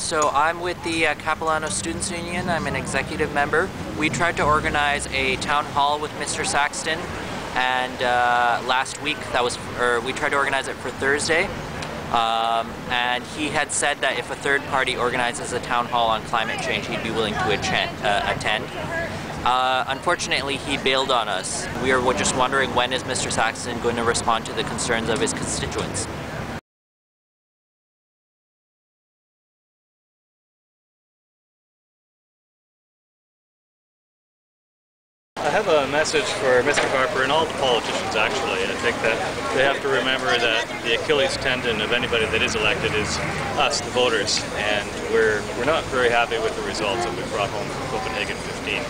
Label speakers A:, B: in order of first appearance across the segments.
A: So I'm with the Capilano Students Union. I'm an executive member. We tried to organize a town hall with Mr. Saxton, and last week we tried to organize it for Thursday. And he had said that if a third party organizes a town hall on climate change, he'd be willing to attend. Unfortunately, he bailed on us. We are just wondering, when is Mr. Saxton going to respond to the concerns of his constituents?
B: I have a message for Mr. Harper and all the politicians, actually. I think that they have to remember that the Achilles tendon of anybody that is elected is us, the voters, and we're not very happy with the results that we brought home from Copenhagen 15.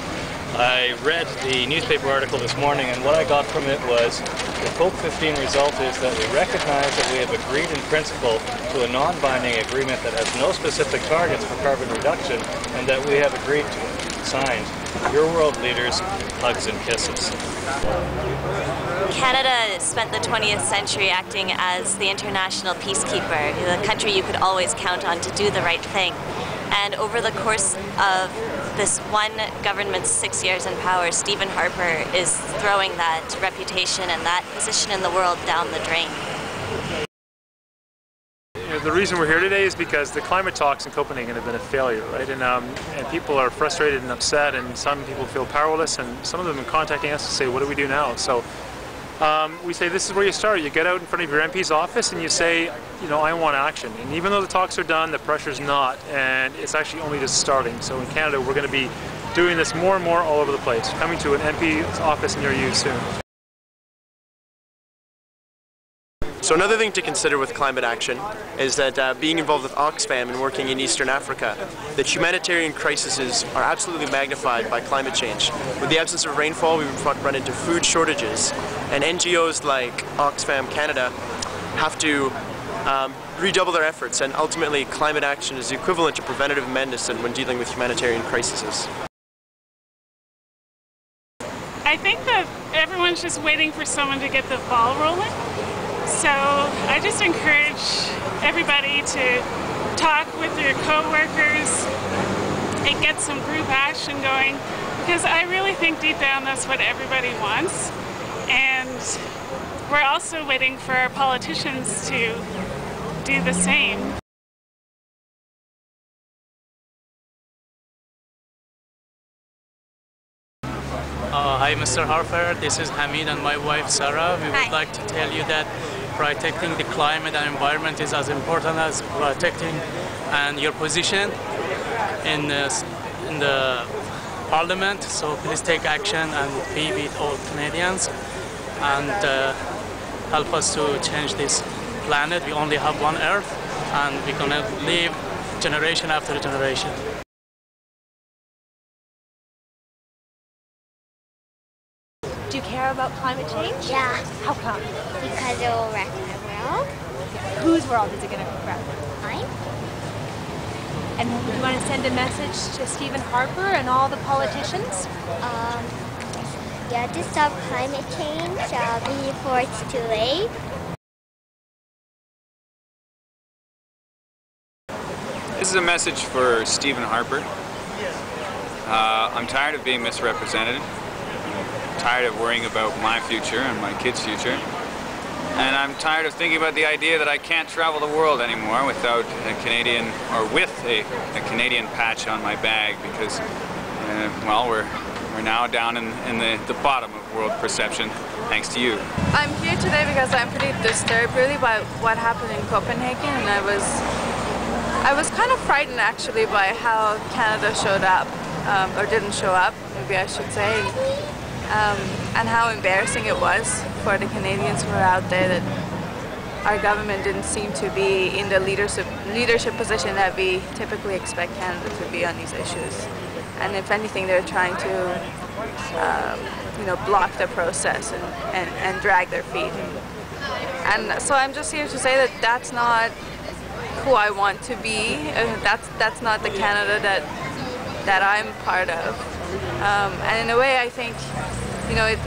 B: I read the newspaper article this morning, and what I got from it was the COP15 result is that we recognize that we have agreed in principle to a non-binding agreement that has no specific targets for carbon reduction, and that we have agreed to it. Signed, your world leaders, hugs and kisses.
C: Canada spent the 20th century acting as the international peacekeeper, the country you could always count on to do the right thing. And over the course of this one government's 6 years in power, Stephen Harper is throwing that reputation and that position in the world down the drain.
D: The reason we're here today is because the climate talks in Copenhagen have been a failure, right? And people are frustrated and upset, and some people feel powerless, and some of them have been contacting us to say, what do we do now? So we say, this is where you start. You get out in front of your MP's office and you say, you know, I want action. And even though the talks are done, the pressure's not, and it's actually only just starting. So in Canada, we're going to be doing this more and more all over the place, coming to an MP's office near you soon.
E: So another thing to consider with climate action is that being involved with Oxfam and working in Eastern Africa, that humanitarian crises are absolutely magnified by climate change. With the absence of rainfall, we run into food shortages, and NGOs like Oxfam Canada have to redouble their efforts, and ultimately climate action is the equivalent to preventative medicine when dealing with humanitarian crises.
F: I think that everyone's just waiting for someone to get the ball rolling. So I just encourage everybody to talk with your co-workers and get some group action going, because I really think deep down that's what everybody wants. And we're also waiting for our politicians to do the same.
G: Hi, Mr. Harper. This is Hamid and my wife Sarah. We would like to tell you that protecting the climate and environment is as important as protecting and your position in the Parliament. So please take action and be with all Canadians and help us to change this planet. We only have one Earth, and we're gonna live generation after generation.
H: Do you care about climate change?
I: Yeah.
H: How come?
I: Because it will wreck my world.
H: Whose world is it going to wreck?
I: Mine.
H: And do you want to send a message to Stephen Harper and all the politicians?
I: Yeah, to stop climate change before it's too late.
J: This is a message for Stephen Harper. I'm tired of being misrepresented. I'm tired of worrying about my future and my kids' future. And I'm tired of thinking about the idea that I can't travel the world anymore without a Canadian, or with a Canadian patch on my bag, because, well, we're now down in the bottom of world perception, thanks to you.
K: I'm here today because I'm pretty disturbed really by what happened in Copenhagen, and I was kind of frightened actually by how Canada showed up, or didn't show up, maybe I should say, and how embarrassing it was for the Canadians who are out there that our government didn't seem to be in the leadership position that we typically expect Canada to be on these issues. And if anything, they're trying to block the process and drag their feet. And so I'm just here to say that that's not who I want to be. That's not the Canada that I'm part of. And in a way, I think,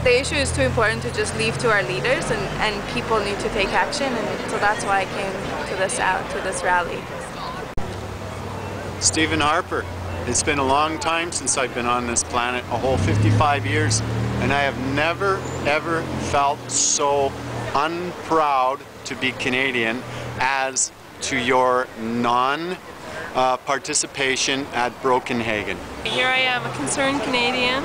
K: the issue is too important to just leave to our leaders, and people need to take action, and so that's why I came to this rally.
L: Stephen Harper. It's been a long time since I've been on this planet, a whole 55 years, and I have never, ever felt so unproud to be Canadian as to your non-participation at Brokenhagen.
M: Here I am, a concerned Canadian.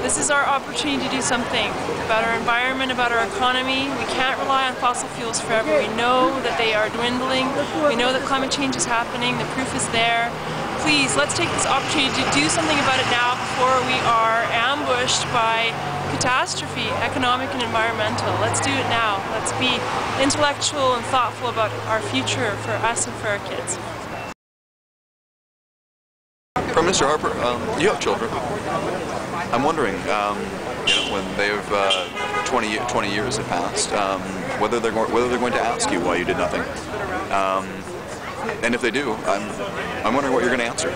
M: This is our opportunity to do something about our environment, about our economy. We can't rely on fossil fuels forever. We know that they are dwindling. We know that climate change is happening. The proof is there. Please, let's take this opportunity to do something about it now before we are ambushed by catastrophe, economic and environmental. Let's do it now. Let's be intellectual and thoughtful about our future for us and for our kids.
N: Prime Minister Harper, you have children. I'm wondering, when they've 20 years have passed, whether they're going to ask you why you did nothing. And if they do, I'm wondering what you're going to answer.